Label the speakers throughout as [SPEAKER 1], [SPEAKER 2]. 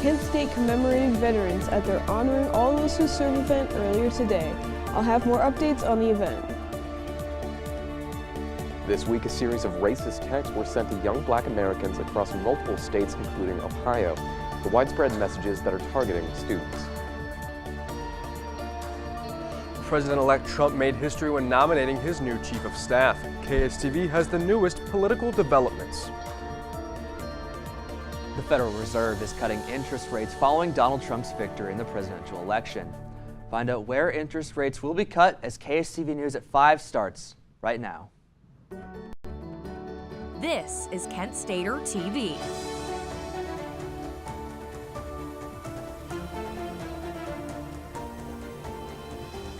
[SPEAKER 1] Kent State commemorated veterans at their Honoring All Those Who Serve event earlier today. I'll have more updates on the event.
[SPEAKER 2] This week, a series of racist texts were sent to young black Americans across multiple states, including Ohio. The widespread messages that are targeting students.
[SPEAKER 3] President-elect Trump made history when nominating his new chief of staff. KSTV has the newest political developments.
[SPEAKER 4] The Federal Reserve is cutting interest rates following Donald Trump's victory in the presidential election. Find out where interest rates will be cut as KSTV News at 5 starts right now.
[SPEAKER 5] This is Kent Stater TV.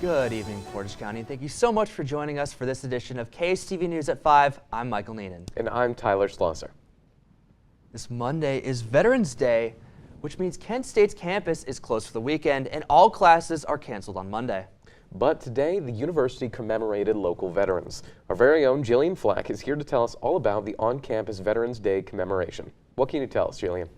[SPEAKER 4] Good evening, Portage County, and thank you so much for joining us for this edition of KSTV News at 5. I'm Michael Neenan.
[SPEAKER 2] And I'm Tyler Schlosser.
[SPEAKER 4] This Monday is Veterans Day, which means Kent State's campus is closed for the weekend and all classes are canceled on Monday.
[SPEAKER 2] But today, the university commemorated local veterans. Our very own Jillian Flack is here to tell us all about the on-campus Veterans Day commemoration. What can you tell us, Jillian?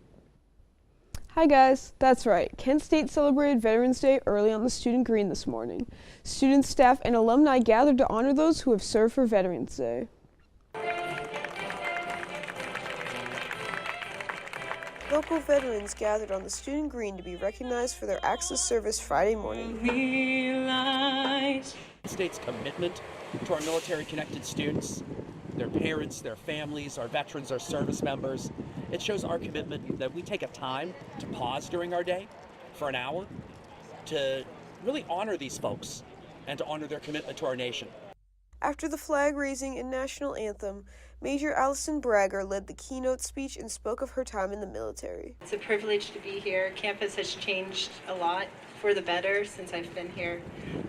[SPEAKER 1] Hi guys, that's right. Kent State celebrated Veterans Day early on the student green this morning. Students, staff, and alumni gathered to honor those who have served for Veterans Day. Local veterans gathered on the student green to be recognized for their acts of service Friday morning.
[SPEAKER 6] The state's commitment to our military-connected students, their parents, their families, our veterans, our service members. It shows our commitment that we take a time to pause during our day for an hour to really honor these folks and to honor their commitment to our nation.
[SPEAKER 1] After the flag raising and national anthem, Major Allison Bragger led the keynote speech and spoke of her time in the military.
[SPEAKER 7] It's a privilege to be here. Campus has changed a lot for the better since I've been here,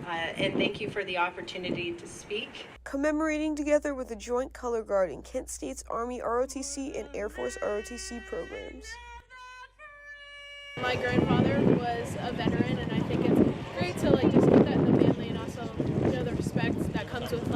[SPEAKER 7] and thank you for the opportunity to speak.
[SPEAKER 1] Commemorating together with the Joint Color Guard in Kent State's Army ROTC and Air Force ROTC programs.
[SPEAKER 8] My grandfather was a veteran, and I think it's great to just put that in the family and also the respect that comes with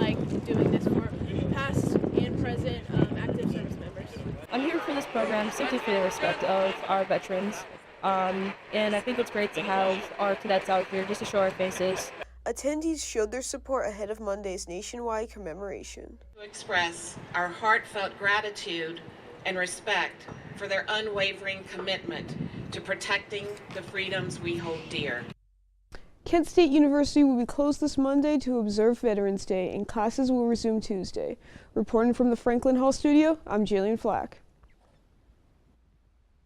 [SPEAKER 8] doing this for past and present active service members.
[SPEAKER 9] I'm here for this program simply for the respect of our veterans, and I think it's great to have our cadets out here just to show our faces.
[SPEAKER 1] Attendees showed their support ahead of Monday's nationwide commemoration.
[SPEAKER 10] To express our heartfelt gratitude and respect for their unwavering commitment to protecting the freedoms we hold dear.
[SPEAKER 1] Kent State University will be closed this Monday to observe Veterans Day, and classes will resume Tuesday. Reporting from the Franklin Hall studio, I'm Jillian Flack.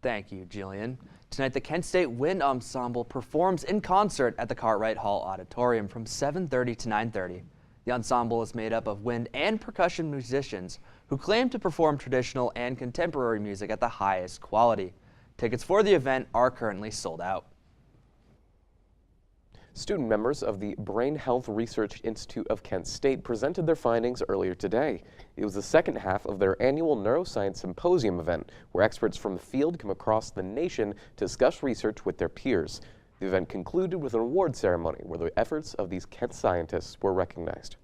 [SPEAKER 4] Thank you, Jillian. Tonight, the Kent State Wind Ensemble performs in concert at the Cartwright Hall Auditorium from 7:30 to 9:30. The ensemble is made up of wind and percussion musicians who claim to perform traditional and contemporary music at the highest quality. Tickets for the event are currently sold out.
[SPEAKER 2] Student members of the Brain Health Research Institute of Kent State presented their findings earlier today. It was the second half of their annual Neuroscience Symposium event, where experts from the field come across the nation to discuss research with their peers. The event concluded with an award ceremony where the efforts of these Kent scientists were recognized.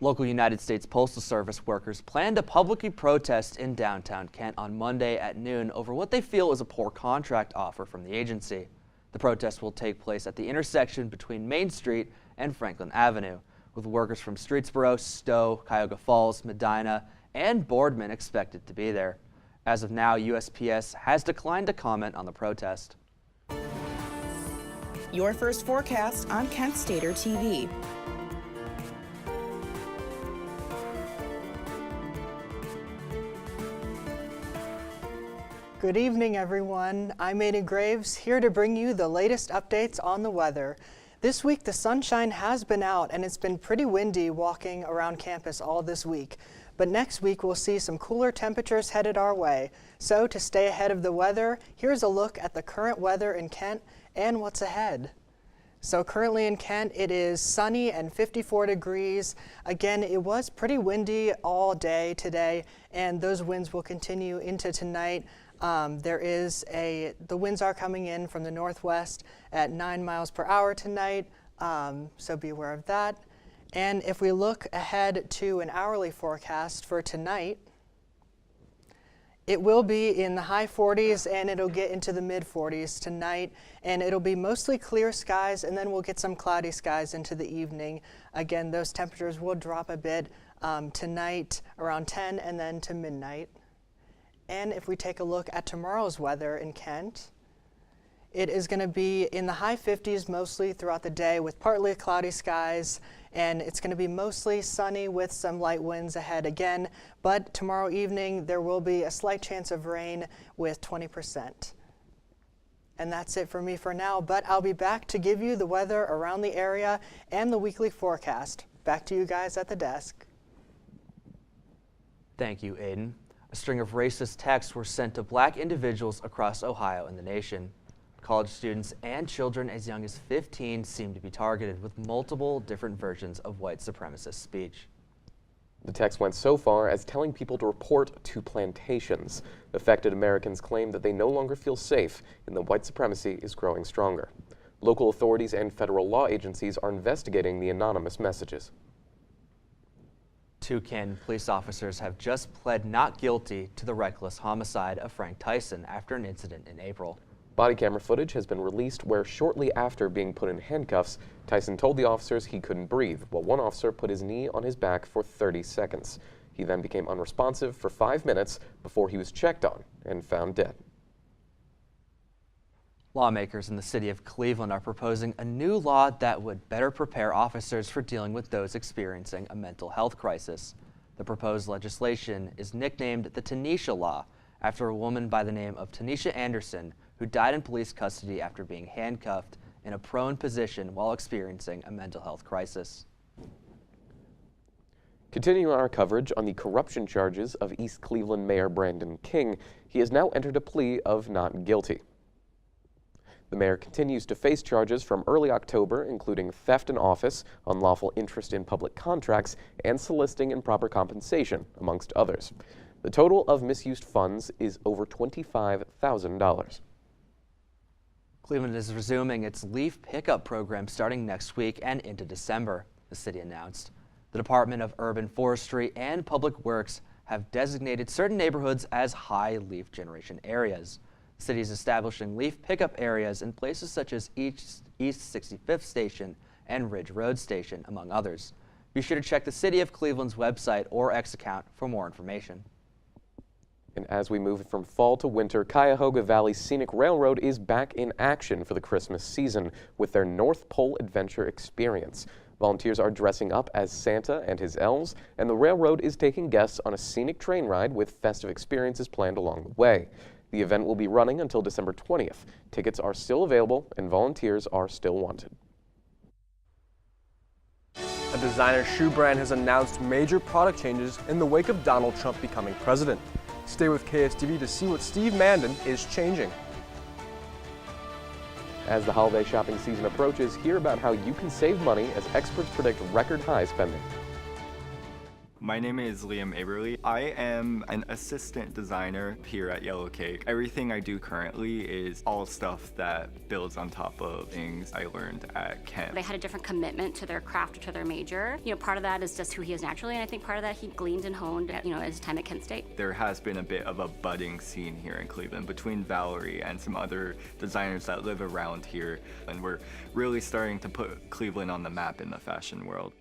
[SPEAKER 4] Local United States Postal Service workers plan to publicly protest in downtown Kent on Monday at noon over what they feel is a poor contract offer from the agency. The protest will take place at the intersection between Main Street and Franklin Avenue, with workers from Streetsboro, Stowe, Cuyahoga Falls, Medina, and Boardman expected to be there. As of now, USPS has declined to comment on the protest.
[SPEAKER 5] Your first forecast on Kent Stater TV.
[SPEAKER 11] Good evening, everyone. I'm Aiden Graves, here to bring you the latest updates on the weather. This week, the sunshine has been out, and it's been pretty windy walking around campus all this week. But next week, we'll see some cooler temperatures headed our way. So to stay ahead of the weather, here's a look at the current weather in Kent and what's ahead. So currently in Kent, it is sunny and 54 degrees. Again, it was pretty windy all day today, and those winds will continue into tonight. The winds are coming in from the northwest at 9 miles per hour tonight, so be aware of that. And if we look ahead to an hourly forecast for tonight, It will be in the high 40s and it'll get into the mid 40s tonight, and it'll be mostly clear skies, and then we'll get some cloudy skies into the evening. Again, those temperatures will drop a bit tonight around 10 and then to midnight. And if we take a look at tomorrow's weather in Kent, it is going to be in the high 50s mostly throughout the day with partly cloudy skies, and it's going to be mostly sunny with some light winds ahead again, but tomorrow evening there will be a slight chance of rain with 20%. And that's it for me for now, but I'll be back to give you the weather around the area and the weekly forecast. Back to you guys at the desk.
[SPEAKER 4] Thank you, Aiden. A string of racist texts were sent to black individuals across Ohio and the nation. College students and children as young as 15 seem to be targeted with multiple different versions of white supremacist speech.
[SPEAKER 2] The text went so far as telling people to report to plantations. Affected Americans claim that they no longer feel safe and that white supremacy is growing stronger. Local authorities and federal law agencies are investigating the anonymous messages.
[SPEAKER 4] 2 Canton police officers have just pled not guilty to the reckless homicide of Frank Tyson after an incident in April.
[SPEAKER 2] Body camera footage has been released where shortly after being put in handcuffs, Tyson told the officers he couldn't breathe, while one officer put his knee on his back for 30 seconds. He then became unresponsive for 5 minutes before he was checked on and found dead.
[SPEAKER 4] Lawmakers in the city of Cleveland are proposing a new law that would better prepare officers for dealing with those experiencing a mental health crisis. The proposed legislation is nicknamed the Tanisha Law, after a woman by the name of Tanisha Anderson, who died in police custody after being handcuffed in a prone position while experiencing a mental health crisis.
[SPEAKER 2] Continuing our coverage on the corruption charges of East Cleveland Mayor Brandon King, he has now entered a plea of not guilty. The mayor continues to face charges from early October, including theft in office, unlawful interest in public contracts, and soliciting improper compensation, amongst others. The total of misused funds is over $25,000.
[SPEAKER 4] Cleveland is resuming its leaf pickup program starting next week and into December, the city announced. The Department of Urban Forestry and Public Works have designated certain neighborhoods as high leaf generation areas. The city is establishing leaf pickup areas in places such as East 65th Station and Ridge Road Station, among others. Be sure to check the City of Cleveland's website or X account for more information.
[SPEAKER 2] And as we move from fall to winter, Cuyahoga Valley Scenic Railroad is back in action for the Christmas season with their North Pole Adventure Experience. Volunteers are dressing up as Santa and his elves, and the railroad is taking guests on a scenic train ride with festive experiences planned along the way. The event will be running until December 20th. Tickets are still available and volunteers are still wanted.
[SPEAKER 3] A designer shoe brand has announced major product changes in the wake of Donald Trump becoming president. Stay with KSTV to see what Steve Mandan is changing.
[SPEAKER 2] As the holiday shopping season approaches, hear about how you can save money as experts predict record high spending.
[SPEAKER 12] My name is Liam Aberly. I am an assistant designer here at Yellow Cake. Everything I do currently is all stuff that builds on top of things I learned at Kent.
[SPEAKER 13] They had a different commitment to their craft or to their major. You know, part of that is just who he is naturally, and I think part of that he gleaned and honed at, his time at Kent State.
[SPEAKER 12] There has been a bit of a budding scene here in Cleveland between Valerie and some other designers that live around here, and we're really starting to put Cleveland on the map in the fashion world.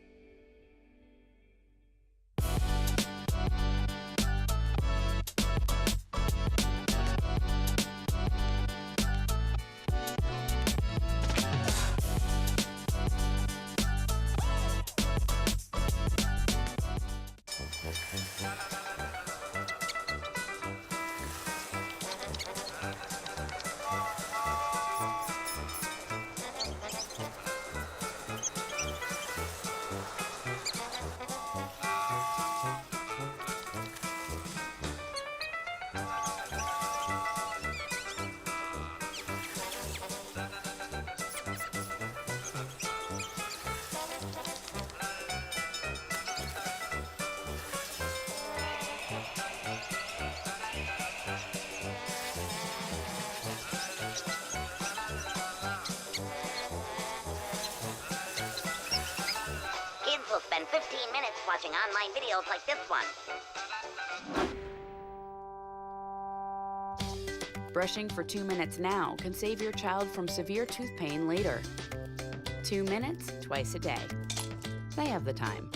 [SPEAKER 14] Will spend 15 minutes watching online videos like this one. Brushing for 2 minutes now can save your child from severe tooth pain later. 2 minutes, twice a day. They have the time.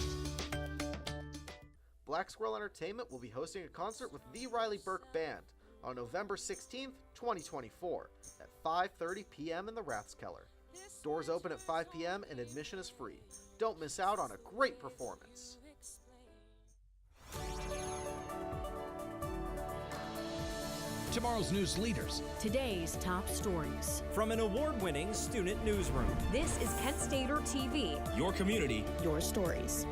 [SPEAKER 15] Black Squirrel Entertainment will be hosting a concert with the Riley Burke Band on November 16th, 2024 at 5:30 p.m. in the Rathskeller. Doors open at 5 p.m. and admission is free. Don't miss out on a great performance.
[SPEAKER 16] Tomorrow's news leaders.
[SPEAKER 5] Today's top stories.
[SPEAKER 16] From an award-winning student newsroom.
[SPEAKER 5] This is Kent Stater TV.
[SPEAKER 16] Your community.
[SPEAKER 5] Your stories.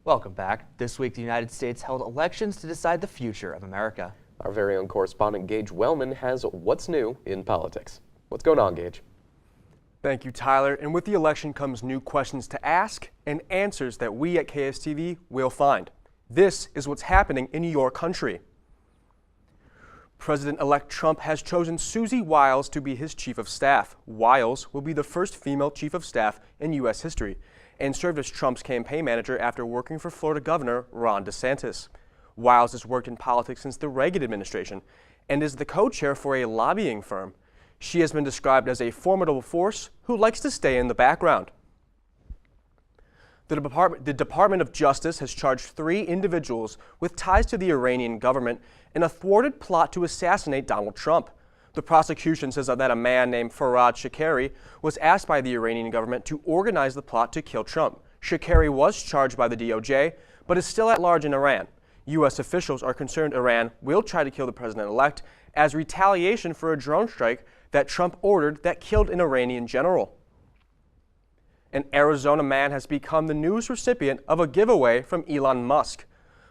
[SPEAKER 4] Welcome back. This week, the United States held elections to decide the future of America.
[SPEAKER 2] Our very own correspondent Gage Wellman has what's new in politics. What's going on, Gage?
[SPEAKER 3] Thank you, Tyler. And with the election comes new questions to ask and answers that we at KSTV will find. This is what's happening in your country. President-elect Trump has chosen Susie Wiles to be his chief of staff. Wiles will be the first female chief of staff in U.S. history and served as Trump's campaign manager after working for Florida Governor Ron DeSantis. Wiles has worked in politics since the Reagan administration and is the co-chair for a lobbying firm. She has been described as a formidable force who likes to stay in the background. The Department of Justice has charged 3 individuals with ties to the Iranian government in a thwarted plot to assassinate Donald Trump. The prosecution says that a man named Farhad Shakari was asked by the Iranian government to organize the plot to kill Trump. Shakari was charged by the DOJ, but is still at large in Iran. U.S. officials are concerned Iran will try to kill the president-elect as retaliation for a drone strike that Trump ordered that killed an Iranian general. An Arizona man has become the newest recipient of a giveaway from Elon Musk.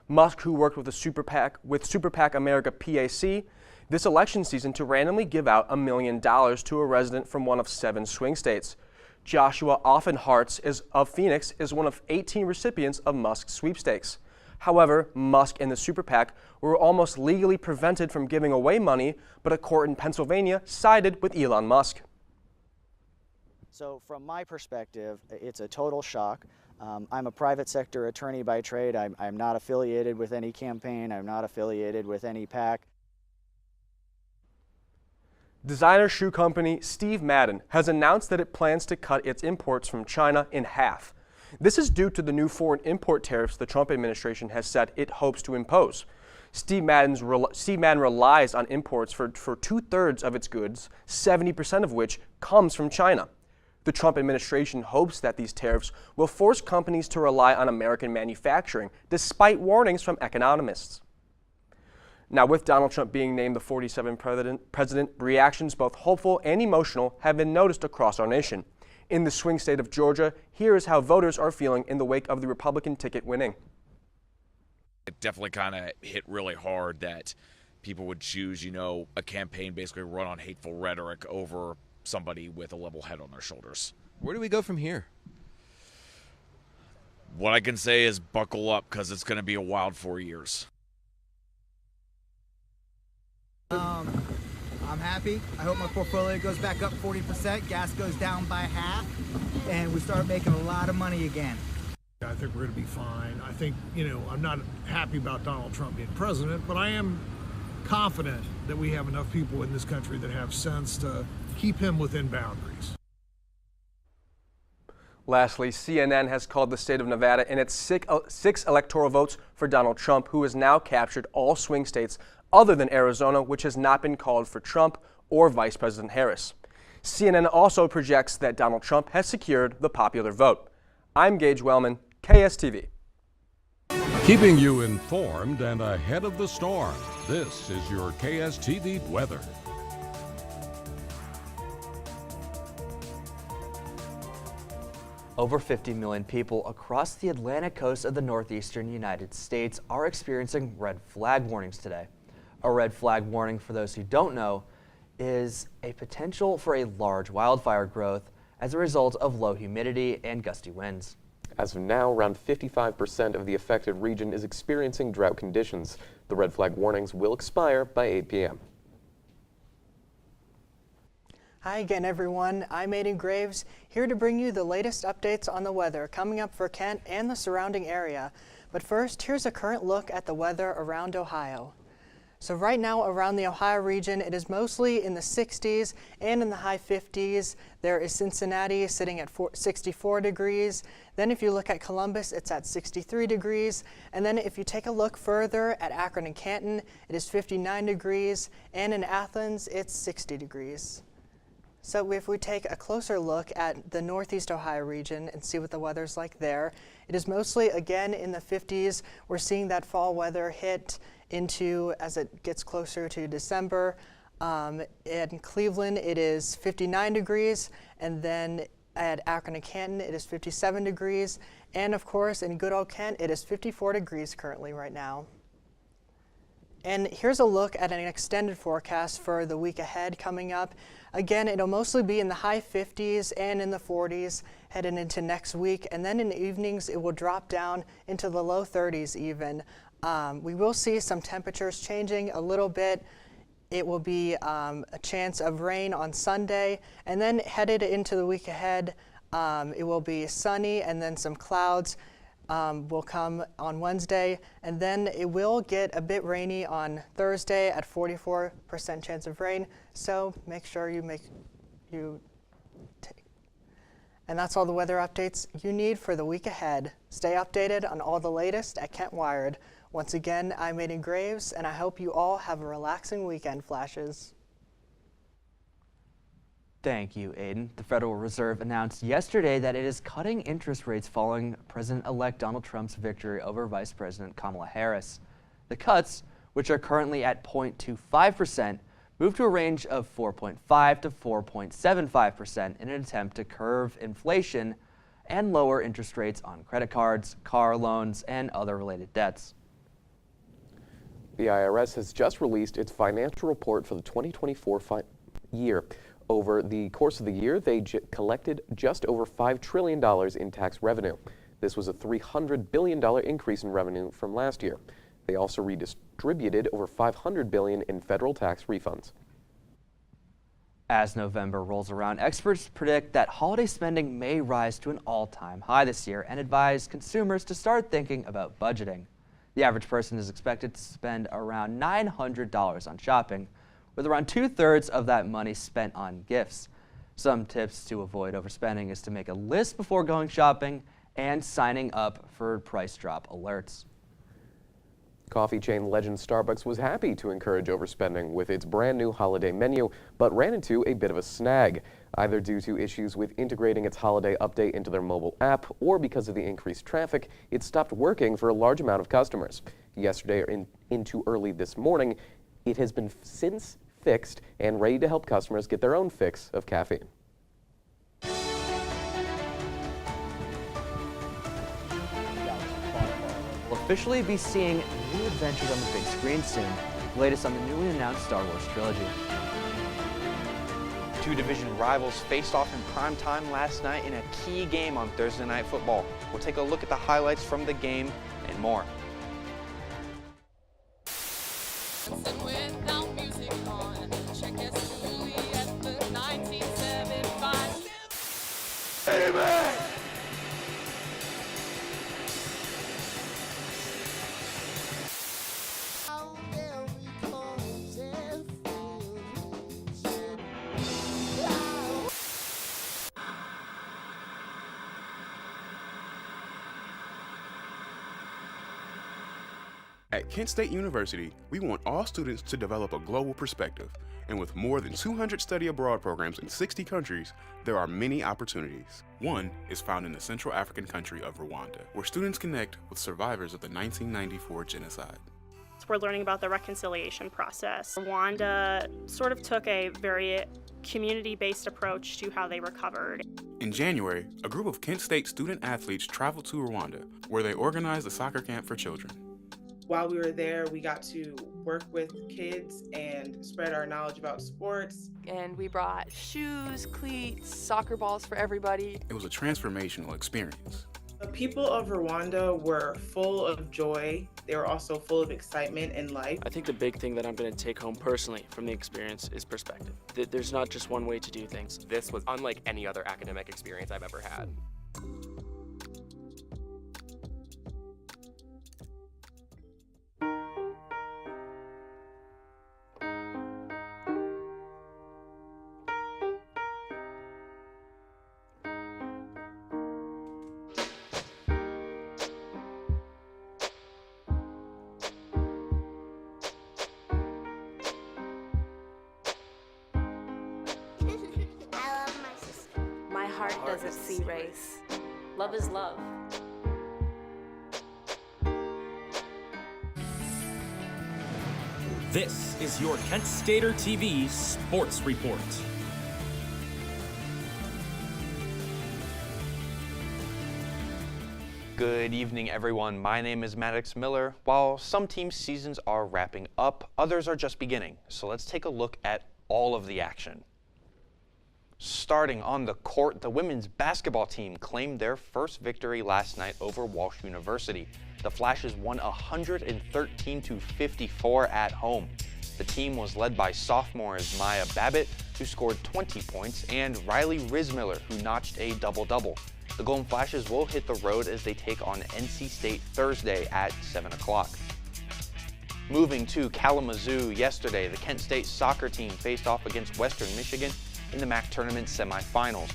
[SPEAKER 3] Musk, who worked with Super PAC America PAC this election season to randomly give out $1 million to a resident from one of 7 swing states. Joshua Offenhartz of Phoenix is one of 18 recipients of Musk's sweepstakes. However, Musk and the Super PAC were almost legally prevented from giving away money, but a court in Pennsylvania sided with Elon Musk.
[SPEAKER 17] So from my perspective, it's a total shock. I'm a private sector attorney by trade. I'm not affiliated with any campaign. I'm not affiliated with any PAC.
[SPEAKER 3] Designer shoe company Steve Madden has announced that it plans to cut its imports from China in half. This is due to the new foreign import tariffs the Trump administration has said it hopes to impose. Steve Madden relies on imports for 2/3 of its goods, 70% of which comes from China. The Trump administration hopes that these tariffs will force companies to rely on American manufacturing, despite warnings from economists. Now, with Donald Trump being named the 47th president, reactions both hopeful and emotional have been noticed across our nation. In the swing state of Georgia, here is how voters are feeling in the wake of the Republican ticket winning.
[SPEAKER 18] It definitely kind of hit really hard that people would choose, a campaign basically run on hateful rhetoric over somebody with a level head on their shoulders.
[SPEAKER 19] Where do we go from here?
[SPEAKER 18] What I can say is buckle up, because it's going to be a wild 4 years.
[SPEAKER 20] I'm happy. I hope my portfolio goes back up 40%, gas goes down by half, and we start making a lot of money again.
[SPEAKER 21] I think we're going to be fine. I think, I'm not happy about Donald Trump being president, but I am confident that we have enough people in this country that have sense to keep him within boundaries.
[SPEAKER 3] Lastly, CNN has called the state of Nevada in its 6 electoral votes for Donald Trump, who has now captured all swing states other than Arizona, which has not been called for Trump or Vice President Harris. CNN also projects that Donald Trump has secured the popular vote. I'm Gage Wellman, KSTV.
[SPEAKER 22] Keeping you informed and ahead of the storm, this is your KSTV weather.
[SPEAKER 4] Over 50 million people across the Atlantic coast of the northeastern United States are experiencing red flag warnings today. A red flag warning, for those who don't know, is a potential for a large wildfire growth as a result of low humidity and gusty winds.
[SPEAKER 2] As of now, around 55% of the affected region is experiencing drought conditions. The red flag warnings will expire by 8 p.m.
[SPEAKER 11] Hi again, everyone. I'm Aiden Graves, here to bring you the latest updates on the weather coming up for Kent and the surrounding area. But first, here's a current look at the weather around Ohio. So right now around the Ohio region, it is mostly in the 60s and in the high 50s. There is Cincinnati sitting at 64 degrees. Then if you look at Columbus, it's at 63 degrees. And then if you take a look further at Akron and Canton, it is 59 degrees. And in Athens, it's 60 degrees. So if we take a closer look at the Northeast Ohio region and see what the weather's like there, it is mostly again in the 50s. We're seeing that fall weather hit into as it gets closer to December. In Cleveland, it is 59 degrees, and then at Akron and Canton, it is 57 degrees. And of course, in good old Kent, it is 54 degrees currently right now. And here's a look at an extended forecast for the week ahead coming up. Again, it'll mostly be in the high 50s and in the 40s heading into next week. And then in the evenings, it will drop down into the low 30s even. We will see some temperatures changing a little bit. It will be a chance of rain on Sunday, and then headed into the week ahead, it will be sunny, and then some clouds will come on Wednesday, and then it will get a bit rainy on Thursday at 44% chance of rain. So make sure and that's all the weather updates you need for the week ahead. Stay updated on all the latest at Kent Wired. Once again, I'm Aiden Graves, and I hope you all have a relaxing weekend, Flashes.
[SPEAKER 4] Thank you, Aiden. The Federal Reserve announced yesterday that it is cutting interest rates following President-elect Donald Trump's victory over Vice President Kamala Harris. The cuts, which are currently at 0.25%, move to a range of 4.5 to 4.75% in an attempt to curb inflation and lower interest rates on credit cards, car loans, and other related debts.
[SPEAKER 2] The IRS has just released its financial report for the 2024 year. Over the course of the year, they collected just over $5 trillion in tax revenue. This was a $300 billion increase in revenue from last year. They also redistributed over $500 billion in federal tax refunds.
[SPEAKER 4] As November rolls around, experts predict that holiday spending may rise to an all-time high this year and advise consumers to start thinking about budgeting. The average person is expected to spend around $900 on shopping, with around 2/3 of that money spent on gifts. Some tips to avoid overspending is to make a list before going shopping and signing up for price drop alerts.
[SPEAKER 2] Coffee chain legend Starbucks was happy to encourage overspending with its brand new holiday menu, but ran into a bit of a snag, either due to issues with integrating its holiday update into their mobile app or because of the increased traffic. It stopped working for a large amount of customers. Yesterday or into early this morning, it has been since fixed and ready to help customers get their own fix of caffeine.
[SPEAKER 4] We'll officially be seeing new adventures on the big screen soon. The latest on the newly announced Star Wars trilogy.
[SPEAKER 6] Two division rivals faced off in prime time last night in a key game on Thursday Night Football. We'll take a look at the highlights from the game and more.
[SPEAKER 19] Amen.
[SPEAKER 23] At Kent State University, we want all students to develop a global perspective. And with more than 200 study abroad programs in 60 countries, there are many opportunities. One is found in the Central African country of Rwanda, where students connect with survivors of the 1994 genocide.
[SPEAKER 24] We're learning about the reconciliation process. Rwanda sort of took a very community-based approach to how they recovered.
[SPEAKER 23] In January, a group of Kent State student athletes traveled to Rwanda, where they organized a soccer camp for children.
[SPEAKER 25] While we were there, we got to work with kids and spread our knowledge about sports.
[SPEAKER 26] And we brought shoes, cleats, soccer balls for everybody.
[SPEAKER 23] It was a transformational experience.
[SPEAKER 25] The people of Rwanda were full of joy. They were also full of excitement and life.
[SPEAKER 27] I think the big thing that I'm going to take home personally from the experience is perspective. There's not just one way to do things.
[SPEAKER 28] This was unlike any other academic experience I've ever had.
[SPEAKER 1] heart doesn't see race. Love is love.
[SPEAKER 16] This is your Kent Stater TV Sports Report.
[SPEAKER 6] Good evening, everyone. My name is Maddox Miller. While some teams' seasons are wrapping up, others are just beginning. So let's take a look at all of the action. Starting on the court, the women's basketball team claimed their first victory last night over Walsh University. The Flashes won 113-54 at home. The team was led by sophomores Maya Babbitt, who scored 20 points, and Riley Rismiller, who notched a double-double. The Golden Flashes will hit the road as they take on NC State Thursday at 7 o'clock. Moving to Kalamazoo yesterday, the Kent State soccer team faced off against Western Michigan in the MAC tournament semifinals.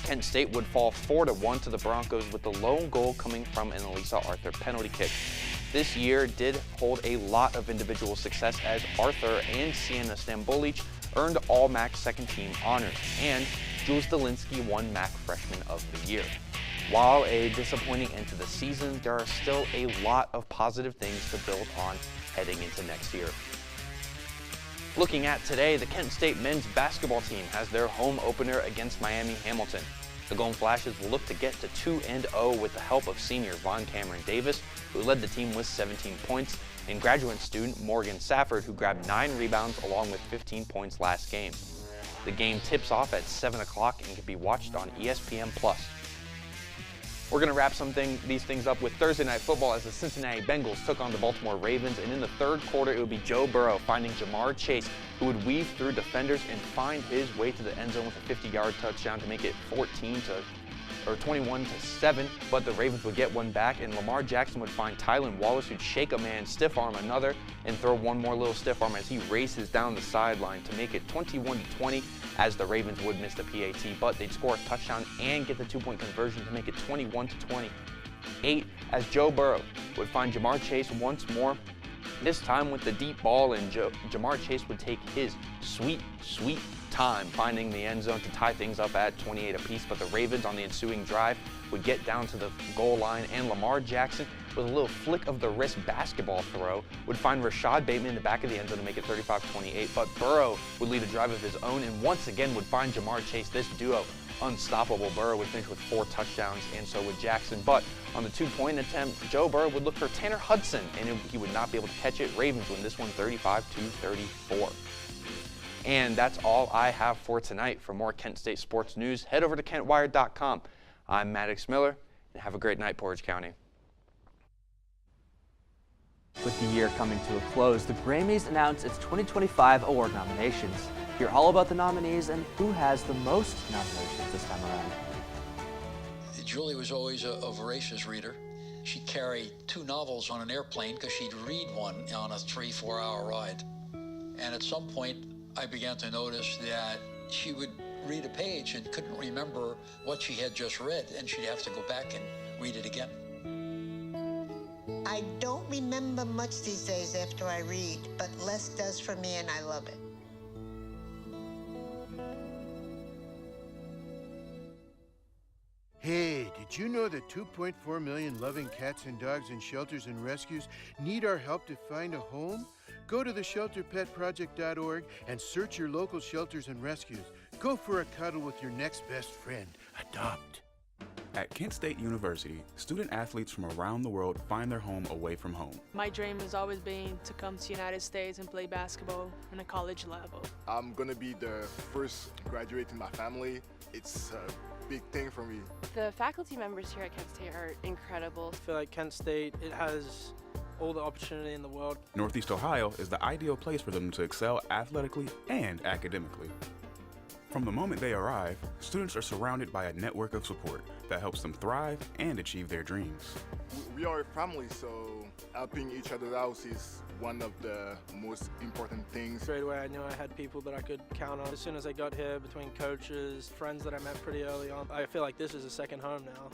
[SPEAKER 6] Kent State would fall 4-1 to the Broncos, with the lone goal coming from an Elisa Arthur penalty kick. This year did hold a lot of individual success as Arthur and Sienna Stambolic earned all MAC second team honors, and Jules Delinsky won MAC Freshman of the Year. While a disappointing end to the season, there are still a lot of positive things to build on heading into next year. Looking at today, the Kent State men's basketball team has their home opener against Miami Hamilton. The Golden Flashes will look to get to 2-0 with the help of senior Von Cameron Davis, who led the team with 17 points, and graduate student Morgan Safford, who grabbed 9 rebounds along with 15 points last game. The game tips off at 7 o'clock and can be watched on ESPN+. We're going to wrap these things up with Thursday Night Football as the Cincinnati Bengals took on the Baltimore Ravens, and in the third quarter it would be Joe Burrow finding Jamar Chase, who would weave through defenders and find his way to the end zone with a 50-yard touchdown to make it 21-7, but the Ravens would get one back, and Lamar Jackson would find Tylan Wallace, who'd shake a man, stiff arm another, and throw one more little stiff arm as he races down the sideline to make it 21-20, as the Ravens would miss the PAT, but they'd score a touchdown and get the 2-point conversion to make it 21-28, as Joe Burrow would find Jamar Chase once more, this time with the deep ball, and Jamar Chase would take his sweet time finding the end zone to tie things up at 28 apiece, but the Ravens on the ensuing drive would get down to the goal line, and Lamar Jackson, with a little flick of the wrist basketball throw, would find Rashad Bateman in the back of the end zone to make it 35-28, but Burrow would lead a drive of his own and once again would find Jamar Chase. This duo, unstoppable. Burrow would finish with 4 touchdowns, and so would Jackson, but on the 2-point attempt, Joe Burrow would look for Tanner Hudson, and he would not be able to catch it. Ravens win this one 35-34. And that's all I have for tonight. For more Kent State sports news, head over to KentWire.com. I'm Maddox Miller, and have a great night, Portage County.
[SPEAKER 4] With the year coming to a close, the Grammys announced its 2025 award nominations. Hear all about the nominees and who has the most nominations this time around.
[SPEAKER 7] Julie was always a voracious reader. She'd carry 2 novels on an airplane because she'd read one on a 3-4 hour ride. And at some point, I began to notice that she would read a page and couldn't remember what she had just read, and she'd have to go back and read it again.
[SPEAKER 8] I don't remember much these days after I read, but less does for me, and I love it.
[SPEAKER 9] Hey, did you know that 2.4 million loving cats and dogs in shelters and rescues need our help to find a home? Go to theshelterpetproject.org and search your local shelters and rescues. Go for a cuddle with your next best friend. Adopt.
[SPEAKER 23] At Kent State University, student athletes from around the world find their home away from home.
[SPEAKER 10] My dream has always been to come to the United States and play basketball on a college level.
[SPEAKER 12] I'm going to be the first graduate in my family. It's a big thing for me.
[SPEAKER 1] The faculty members here at Kent State are incredible.
[SPEAKER 13] I feel like Kent State, it has all the opportunity in the world.
[SPEAKER 23] Northeast Ohio is the ideal place for them to excel athletically and academically. From the moment they arrive, students are surrounded by a network of support that helps them thrive and achieve their dreams.
[SPEAKER 12] We are a family, so helping each other out is one of the most important things.
[SPEAKER 13] Straight away, I knew I had people that I could count on. As soon as I got here, between coaches, friends that I met pretty early on, I feel like this is a second home now.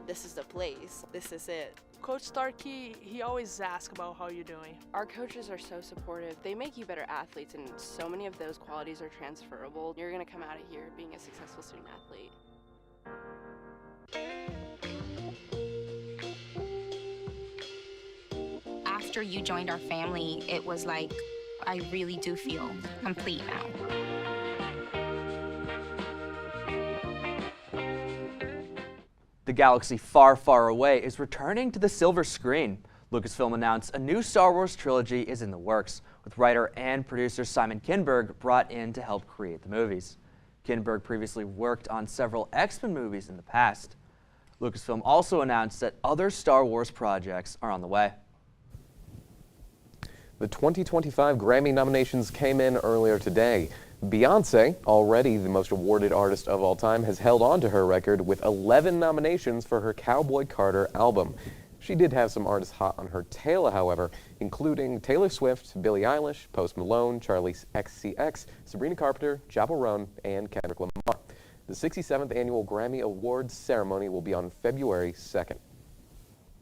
[SPEAKER 1] This is the place. This is it.
[SPEAKER 10] Coach Starkey, he always asks about how you're doing.
[SPEAKER 1] Our coaches are so supportive. They make you better athletes, and so many of those qualities are transferable. You're going to come out of here being a successful student athlete.
[SPEAKER 5] after you joined our family, it was like, I really do feel complete now.
[SPEAKER 4] The galaxy far, far away is returning to the silver screen. Lucasfilm announced a new Star Wars trilogy is in the works, with writer and producer Simon Kinberg brought in to help create the movies. Kinberg previously worked on several X-Men movies in the past. Lucasfilm also announced that other Star Wars projects are on the way.
[SPEAKER 2] The 2025 Grammy nominations came in earlier today. Beyoncé, already the most awarded artist of all time, has held on to her record with 11 nominations for her Cowboy Carter album. She did have some artists hot on her tail, however, including Taylor Swift, Billie Eilish, Post Malone, Charlie XCX, Sabrina Carpenter, Chappell Roan, and Kendrick Lamar. The 67th Annual Grammy Awards ceremony will be on February 2nd.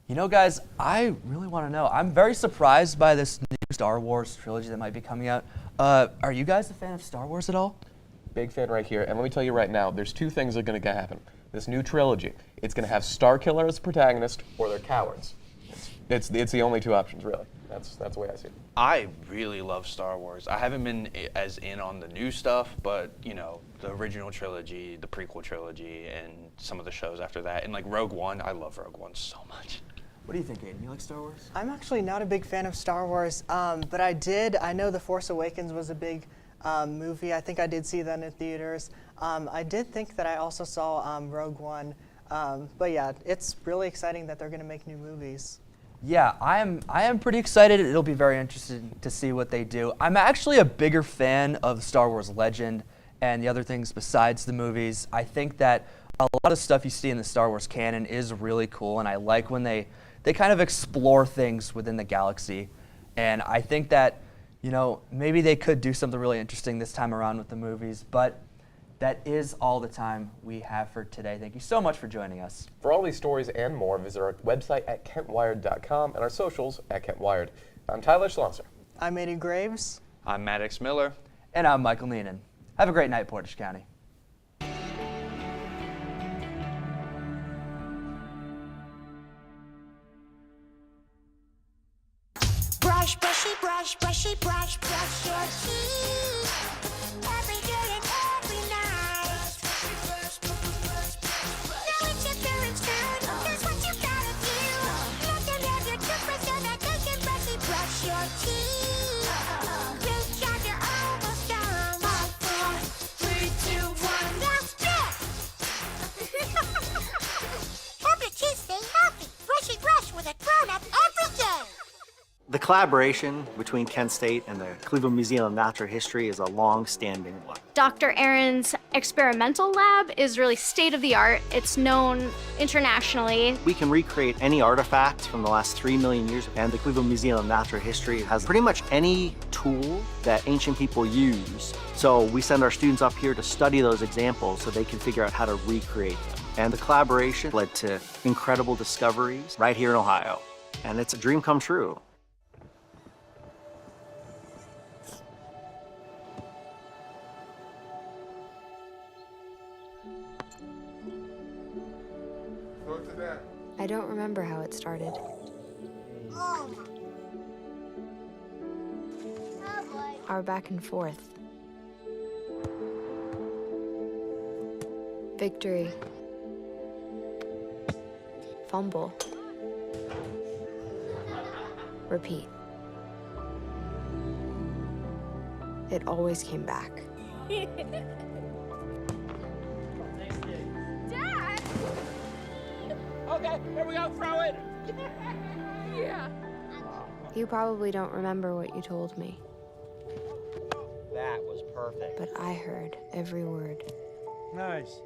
[SPEAKER 4] You know, guys, I really want to know. I'm very surprised by this new Star Wars trilogy that might be coming out. Are you guys a fan of Star Wars at all?
[SPEAKER 2] Big fan right here, and let me tell you right now, there's two things that are going to happen. This new trilogy, it's going to have Starkiller as the protagonist, or they're cowards. It's the only two options, really. That's the way I see it.
[SPEAKER 6] I really love Star Wars. I haven't been as in on the new stuff, but you know, the original trilogy, the prequel trilogy, and some of the shows after that, and like Rogue One. I love Rogue One so much.
[SPEAKER 4] What do you think, Aiden? You like Star Wars?
[SPEAKER 11] I'm actually not a big fan of Star Wars, but I know The Force Awakens was a big movie. I think I did see that in theaters. I did think that I also saw Rogue One, but yeah, it's really exciting that they're going to make new movies.
[SPEAKER 4] Yeah, I am pretty excited. It'll be very interesting to see what they do. I'm actually a bigger fan of Star Wars Legend and the other things besides the movies. I think that a lot of stuff you see in the Star Wars canon is really cool, and I like when they kind of explore things within the galaxy. And I think that, you know, maybe they could do something really interesting this time around with the movies, but that is all the time we have for today. Thank you so much for joining us.
[SPEAKER 2] For all these stories and more, visit our website at kentwired.com and our socials at kentwired. I'm Tyler Schlosser.
[SPEAKER 11] I'm Aiden Graves.
[SPEAKER 6] I'm Maddox Miller.
[SPEAKER 4] And I'm Michael Neenan. Have a great night, Portage County.
[SPEAKER 14] Brush, brushy, brush, brushy, brush, brush your teeth. Every day and every night. Now it's your parents' turn. Here's what you gotta do. Let them have your toothbrush so that they can brushy brush your teeth. Good job, you're almost done. 5, 4, 3, 2, 1. That's it. Help your teeth stay healthy. Brushy brush with a grown-up every day.
[SPEAKER 15] The collaboration between Kent State and the Cleveland Museum of Natural History is a long-standing one.
[SPEAKER 17] Dr. Aaron's experimental lab is really state-of-the-art. It's known internationally.
[SPEAKER 15] We can recreate any artifact from the last 3 million years, and the Cleveland Museum of Natural History has pretty much any tool that ancient people use. So we send our students up here to study those examples so they can figure out how to recreate them. And the collaboration led to incredible discoveries right here in Ohio. And it's a dream come true.
[SPEAKER 18] I don't remember how it started. Our back and forth. Victory. Fumble. Repeat. It always came back.
[SPEAKER 14] Dad! Okay, here we go, throw it! Yeah.
[SPEAKER 18] You probably don't remember what you told me,
[SPEAKER 19] That was perfect.
[SPEAKER 18] but I heard every word.
[SPEAKER 19] Nice.